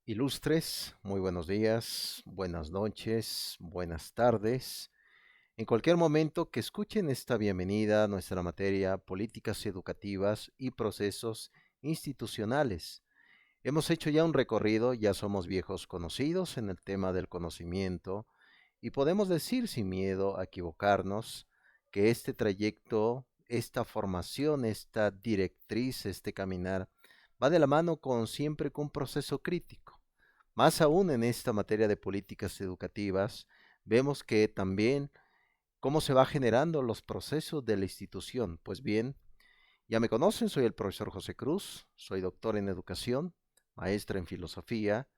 Ilustres, muy buenos días, buenas noches, buenas tardes. En cualquier momento que escuchen esta bienvenida a nuestra materia políticas educativas y procesos institucionales. Hemos hecho ya un recorrido, ya somos viejos conocidos en el tema del conocimiento y podemos decir sin miedo a equivocarnos que este trayecto, esta formación, esta directriz, este caminar va de la mano con siempre con un proceso crítico. Más aún en esta materia de políticas educativas, vemos que también cómo se va generando los procesos de la institución. Pues bien, ya me conocen, soy el profesor José Cruz, soy doctor en educación, maestro en filosofía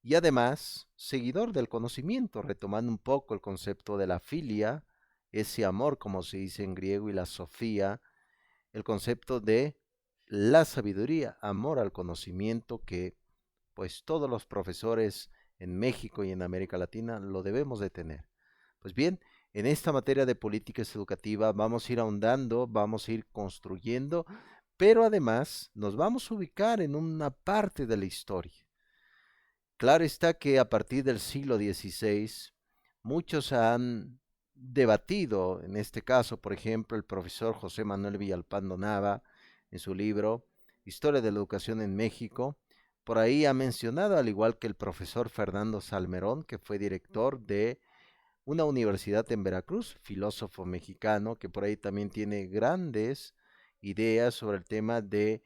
y además seguidor del conocimiento, retomando un poco el concepto de la filia, ese amor como se dice en griego, y la sofía, el concepto de la sabiduría, amor al conocimiento que pues todos los profesores en México y en América Latina lo debemos de tener. Pues bien, en esta materia de políticas educativas vamos a ir ahondando, vamos a ir construyendo, pero además nos vamos a ubicar en una parte de la historia. Claro está que a partir del siglo XVI muchos han debatido, en este caso, por ejemplo, el profesor José Manuel Villalpando Nava, en su libro Historia de la Educación en México, por ahí ha mencionado, al igual que el profesor Fernando Salmerón, que fue director de una universidad en Veracruz, filósofo mexicano, que por ahí también tiene grandes ideas sobre el tema de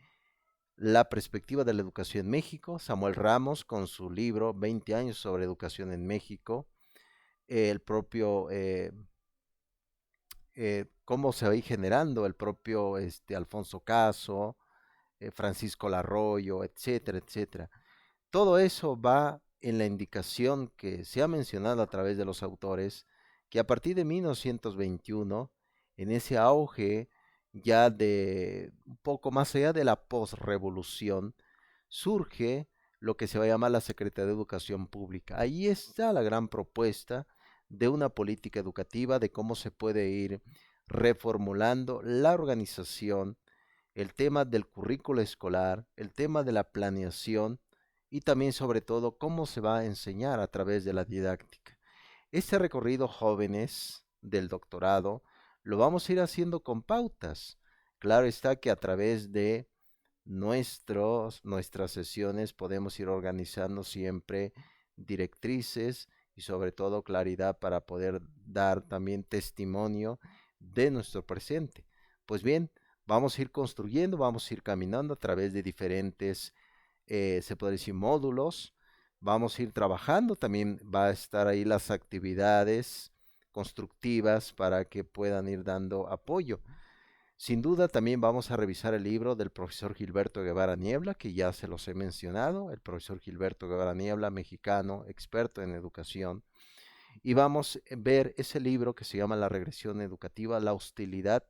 la perspectiva de la educación en México, Samuel Ramos con su libro 20 años sobre educación en México, el propio, cómo se va a ir generando el propio Alfonso Caso, Francisco Larroyo, etcétera, etcétera. Todo eso va en la indicación que se ha mencionado a través de los autores, que a partir de 1921, en ese auge ya de un poco más allá de la posrevolución, surge lo que se va a llamar la Secretaría de Educación Pública. Ahí está la gran propuesta de una política educativa, de cómo se puede ir reformulando la organización, el tema del currículo escolar, el tema de la planeación y también sobre todo cómo se va a enseñar a través de la didáctica. Este recorrido jóvenes del doctorado lo vamos a ir haciendo con pautas. Claro está que a través de nuestras sesiones podemos ir organizando siempre directrices y sobre todo claridad para poder dar también testimonio de nuestro presente. Pues bien, vamos a ir construyendo, vamos a ir caminando a través de diferentes, se puede decir, módulos. Vamos a ir trabajando, también va a estar ahí las actividades constructivas para que puedan ir dando apoyo. Sin duda también vamos a revisar el libro del profesor Gilberto Guevara Niebla, que ya se los he mencionado, el profesor Gilberto Guevara Niebla, mexicano, experto en educación, y vamos a ver ese libro que se llama La regresión educativa, la hostilidad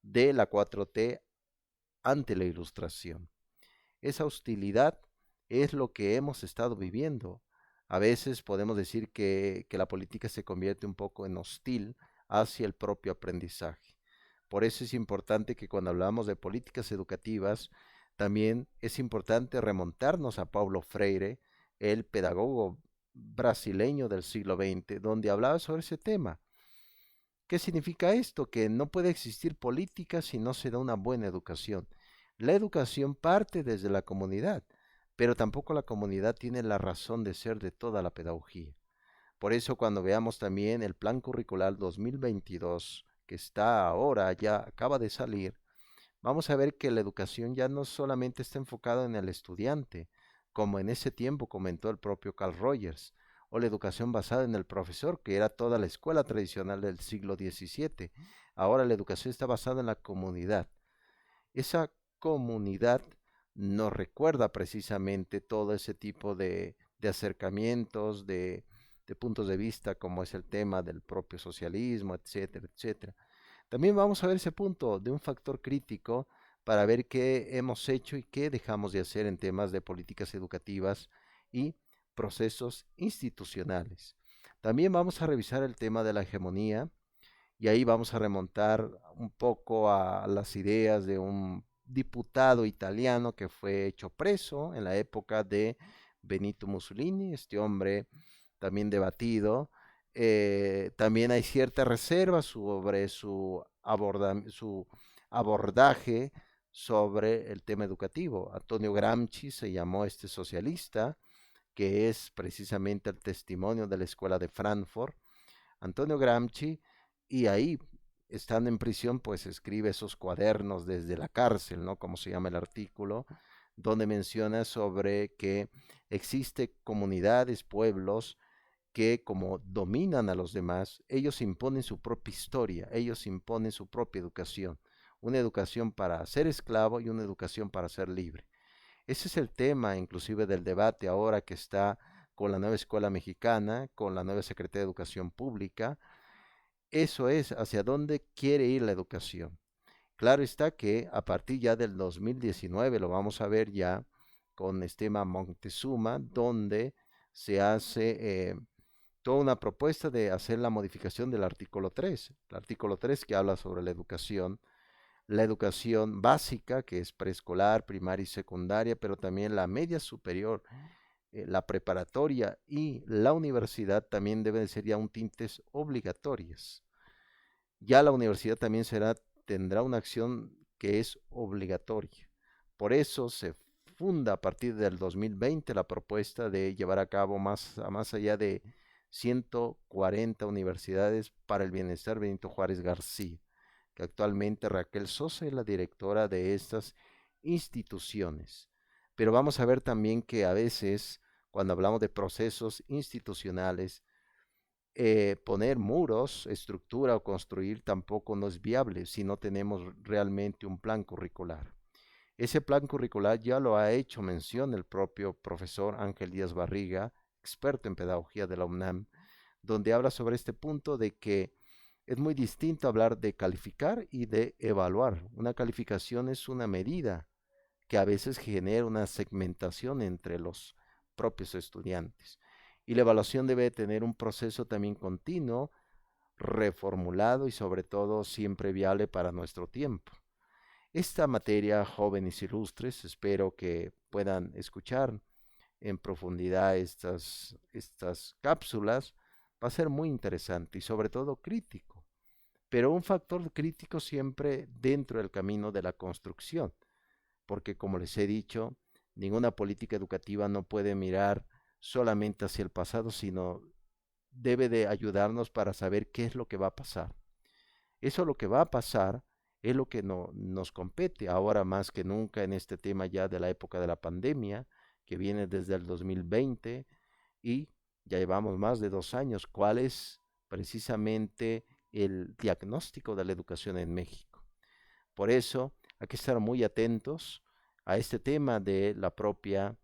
de la 4T ante la ilustración. Esa hostilidad es lo que hemos estado viviendo. A veces podemos decir que la política se convierte un poco en hostil hacia el propio aprendizaje. Por eso es importante que cuando hablamos de políticas educativas, también es importante remontarnos a Paulo Freire, el pedagogo brasileño del siglo XX, donde hablaba sobre ese tema. ¿Qué significa esto? Que no puede existir política si no se da una buena educación. La educación parte desde la comunidad, pero tampoco la comunidad tiene la razón de ser de toda la pedagogía. Por eso cuando veamos también el plan curricular 2022, que está ahora, ya acaba de salir, vamos a ver que la educación ya no solamente está enfocada en el estudiante, como en ese tiempo comentó el propio Carl Rogers, o la educación basada en el profesor, que era toda la escuela tradicional del siglo XVII. Ahora la educación está basada en la comunidad. Esa comunidad nos recuerda precisamente todo ese tipo de acercamientos, de puntos de vista, como es el tema del propio socialismo, etcétera, etcétera. También vamos a ver ese punto de un factor crítico para ver qué hemos hecho y qué dejamos de hacer en temas de políticas educativas y procesos institucionales. También vamos a revisar el tema de la hegemonía y ahí vamos a remontar un poco a las ideas de un diputado italiano que fue hecho preso en la época de Benito Mussolini, este hombre también debatido. También hay cierta reserva sobre su abordaje sobre el tema educativo. Antonio Gramsci se llamó este socialista, que es precisamente el testimonio de la escuela de Frankfurt. Antonio Gramsci, y ahí, estando en prisión, pues escribe esos cuadernos desde la cárcel, ¿no? Como se llama el artículo, donde menciona sobre que existe comunidades, pueblos, que como dominan a los demás, ellos imponen su propia historia, ellos imponen su propia educación, una educación para ser esclavo y una educación para ser libre. Ese es el tema inclusive del debate ahora que está con la nueva escuela mexicana, con la nueva Secretaría de Educación Pública. Eso es hacia dónde quiere ir la educación. Claro está que a partir ya del 2019 lo vamos a ver ya con Estima Montezuma, donde se hace toda una propuesta de hacer la modificación del artículo 3. El artículo 3 que habla sobre la educación básica, que es preescolar, primaria y secundaria, pero también la media superior, la preparatoria y la universidad también deben ser ya un tintes obligatorias. Ya la universidad también tendrá una acción que es obligatoria. Por eso se funda a partir del 2020 la propuesta de llevar a cabo más allá de 140 universidades para el bienestar Benito Juárez García, que actualmente Raquel Sosa es la directora de estas instituciones. Pero vamos a ver también que a veces, cuando hablamos de procesos institucionales, poner muros, estructura o construir tampoco no es viable si no tenemos realmente un plan curricular. Ese plan curricular ya lo ha hecho mención el propio profesor Ángel Díaz Barriga, experto en pedagogía de la UNAM, donde habla sobre este punto de que es muy distinto hablar de calificar y de evaluar. Una calificación es una medida que a veces genera una segmentación entre los propios estudiantes. Y la evaluación debe tener un proceso también continuo, reformulado y sobre todo siempre viable para nuestro tiempo. Esta materia, jóvenes ilustres, espero que puedan escuchar en profundidad estas cápsulas, va a ser muy interesante y sobre todo crítico, pero un factor crítico siempre dentro del camino de la construcción, porque como les he dicho, ninguna política educativa no puede mirar solamente hacia el pasado, sino debe de ayudarnos para saber qué es lo que va a pasar. Eso lo que va a pasar es lo que nos compete ahora más que nunca en este tema ya de la época de la pandemia, que viene desde el 2020 y ya llevamos más de 2 años. ¿Cuál es precisamente el diagnóstico de la educación en México? Por eso hay que estar muy atentos a este tema de la propia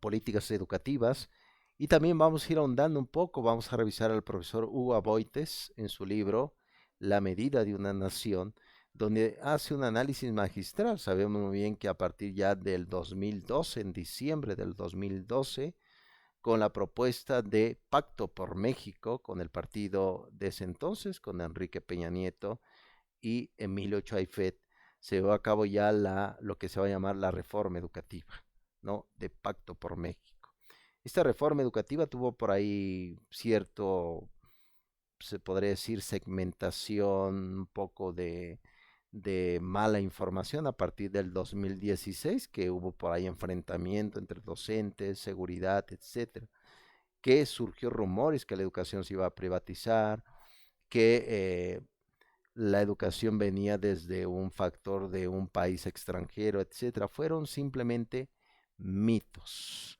políticas educativas y también vamos a ir ahondando un poco, vamos a revisar al profesor Hugo Aboites en su libro La medida de una nación, donde hace un análisis magistral. Sabemos muy bien que a partir ya del 2012, en diciembre del 2012, con la propuesta de Pacto por México, con el partido de ese entonces, con Enrique Peña Nieto y Emilio Chaifet, se llevó a cabo ya lo que se va a llamar la reforma educativa, ¿no? De Pacto por México. Esta reforma educativa tuvo por ahí cierto, se podría decir, segmentación, un poco de mala información a partir del 2016, que hubo por ahí enfrentamiento entre docentes, seguridad, etcétera, que surgió rumores que la educación se iba a privatizar, que la educación venía desde un factor de un país extranjero, etcétera. Fueron simplemente mitos.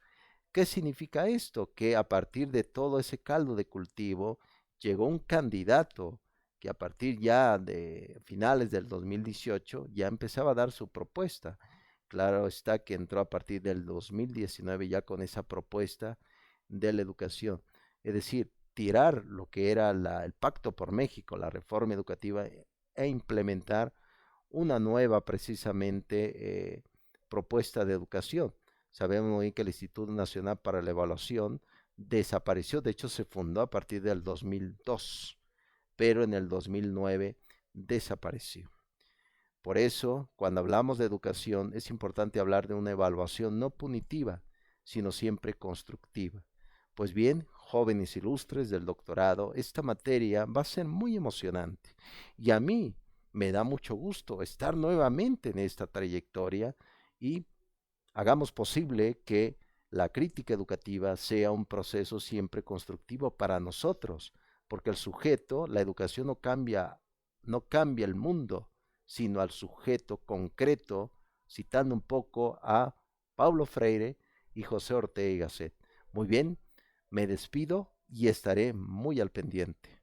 ¿Qué significa esto? Que a partir de todo ese caldo de cultivo llegó un candidato que a partir ya de finales del 2018 ya empezaba a dar su propuesta. Claro está que entró a partir del 2019 ya con esa propuesta de la educación. Es decir, tirar lo que era el Pacto por México, la reforma educativa, e implementar una nueva precisamente propuesta de educación. Sabemos muy bien que el Instituto Nacional para la Evaluación desapareció, de hecho se fundó a partir del 2002, pero en el 2009 desapareció. Por eso, cuando hablamos de educación, es importante hablar de una evaluación no punitiva, sino siempre constructiva. Pues bien, jóvenes ilustres del doctorado, esta materia va a ser muy emocionante y a mí me da mucho gusto estar nuevamente en esta trayectoria y hagamos posible que la crítica educativa sea un proceso siempre constructivo para nosotros, porque el sujeto, la educación no cambia el mundo, sino al sujeto concreto, citando un poco a Paulo Freire y José Ortega y Gasset. Muy bien, me despido y estaré muy al pendiente.